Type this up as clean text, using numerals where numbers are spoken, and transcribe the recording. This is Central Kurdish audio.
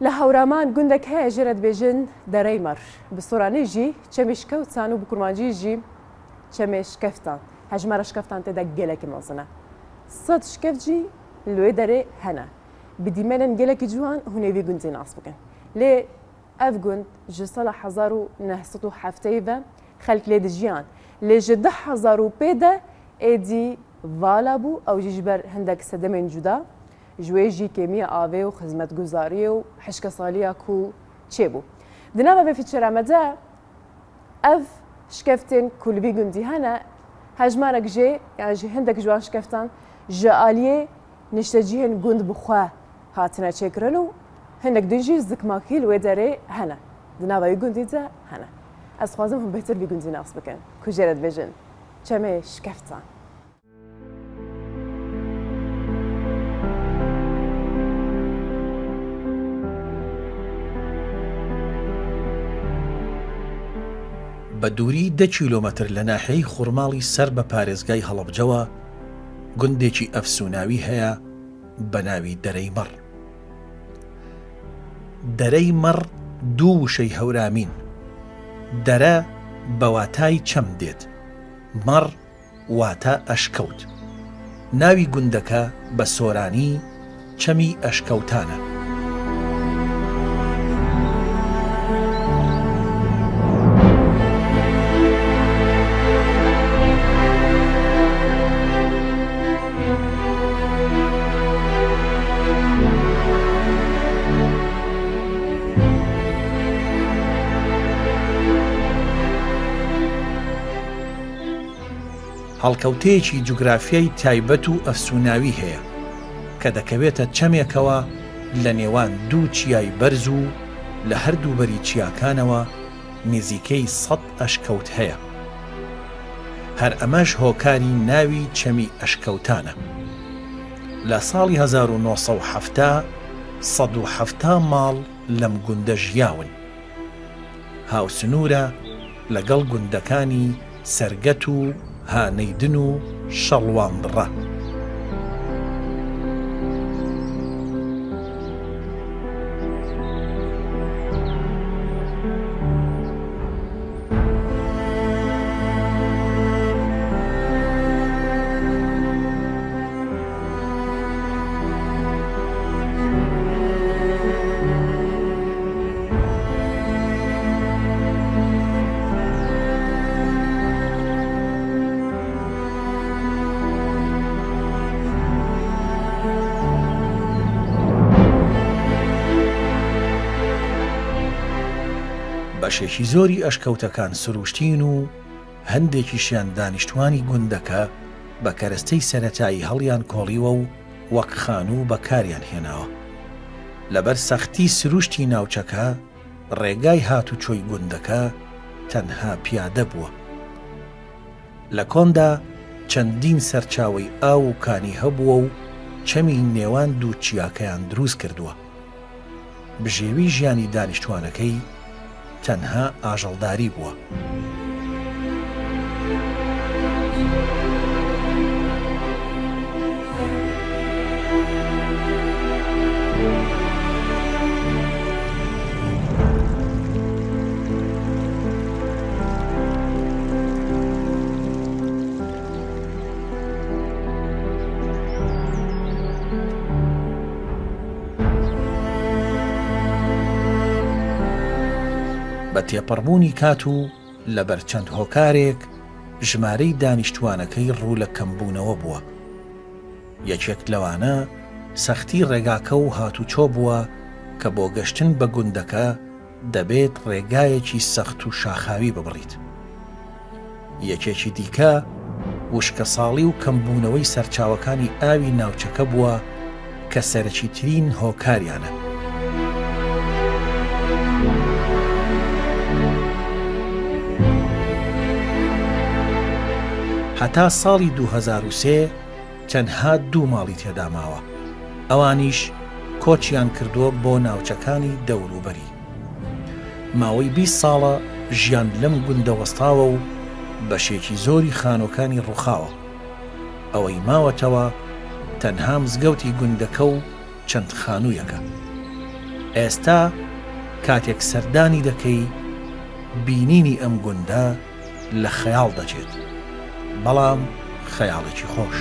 لە هەورامان گوندێک هەیە ژێرت بێژن دەرەی مەڕ بە سۆرانێژی چەمێشکەوتان و بە کورمانجیژی چەمێشکەفتان هەژمارە شکەفتان تێدا گەلێکی مەزنە سەد شکەفجی لێ دەرێ هەنە بدیمێنن گەلێکی جوان هونێوی گوندی ناس بکەن لێ ئەف گوند ji sala 1970 ve xelk lê dijiyan lê ji 2005 de êdî vala bû ew jî ji ber hindek sedemên cuda ji wê jî kêmiya avê û xizmetguzariyê û hişkesaliya ku çêbû. Di nava vê fîçera me de ev şkeftên ku li vî gundî hene hejmarek jê yan ji hindek ji wan şkeftan ji aliyê niştecihên gund bi xwe hatine çêkirin û hindek din jî zikmakî li wê derê hene. Di nava wî gundî de hene. Ez xwazim hûn bêhtir vî gundî nas bikin ku jê re dibêjin çemê şkeftan. بە دووری 10 کیلۆمەتر لە ناحیەی خوڕماڵی سەر بە پارێزگای هەڵەبجەوە گوندێکی ئەفسوناوی هەیە بە ناوی دەرەی مەڕ. دەرەی مەڕ دوو وشەی هەورامین. دەرە بە واتای چەم دێت، مەڕ واتە ئەشکەوت. ناوی گوندەکە بە سۆرانی چەمی ئەشکەوتانە. هەڵکەوتەیەکی جوگرافیای تایبەت و ئەفسوناوی هەیە کە دەکەوێتە چەمێکەوە لە نێوان دوو چیای بەرز و لە هەردوو بەری چیاکانەوە نزیکەی 100 ئەشکەوت هەیە. هەر ئەمەش هۆکاری ناوی چەمی ئەشکەوتانە. لە ساڵی 1970 170 ماڵ لەم گوندە ژیاون. هاوسنوورە لەگەڵ گوندەکانی سەرگەت و هانەیدن و شەڵواندڕە. بەشێکی زۆری ئەشکەوتەکان سروشتین و هەندێکیشیان دانیشتوانی گوندەکە بە کەرەستەی سەرەتایی هەڵیان کۆڵیوە و وەک خانوو بەکاریان هێناوە. لەبەر سەختی سروشتی ناوچەکە ڕێگای هاتوچۆی گوندەکە تەنها پیادە بووە. لە کۆندا چەندین سەرچاوەی ئاو و کانی هەبووە و چەمی نێوان دوو چیاکەیان دروست کردووە. بژێوی ژیانی دانیشتوانەکەی تەنها ئاژەڵداری بووە. بە تێپەڕبوونی کات و لەبەر چەند هۆکارێک ژمارەی دانیشتوانەکەی ڕوو لە کەمبوونەوە بووە. یەکێک لەوانە سەختی ڕێگاکە و هاتوچۆ بووە کە بۆ گەشتن بە گوندەکە دەبێت ڕێگایەکی سەخت و شاخاوی ببڕیت. یەکێکی دیکە وشکە ساڵی و کەمبوونەوەی سەرچاوەکانی ئاوی ناوچەکە بووە کە سەرەکی ترین هۆکاریانە. هەتا ساڵی 2003 تەنها دوو ماڵی تێدا ماوە. ئەوانیش کۆچیان کردووە بۆ ناوچەکانی دەوروبەری. ماوەی 20 ساڵە ژیان لەم گوندە وەستاوە و بەشێکی زۆری خانۆکانی ڕووخاوە. ئەوەی ماوەتەوە تەنها مزگەوتی گوندەکە و چەند خانوویەکە. ئێستا کاتێک سەردانی دەکەی بینینی ئەم گوندە لە خەیاڵ دەچێت، بەڵام خەیاڵێکی خۆش.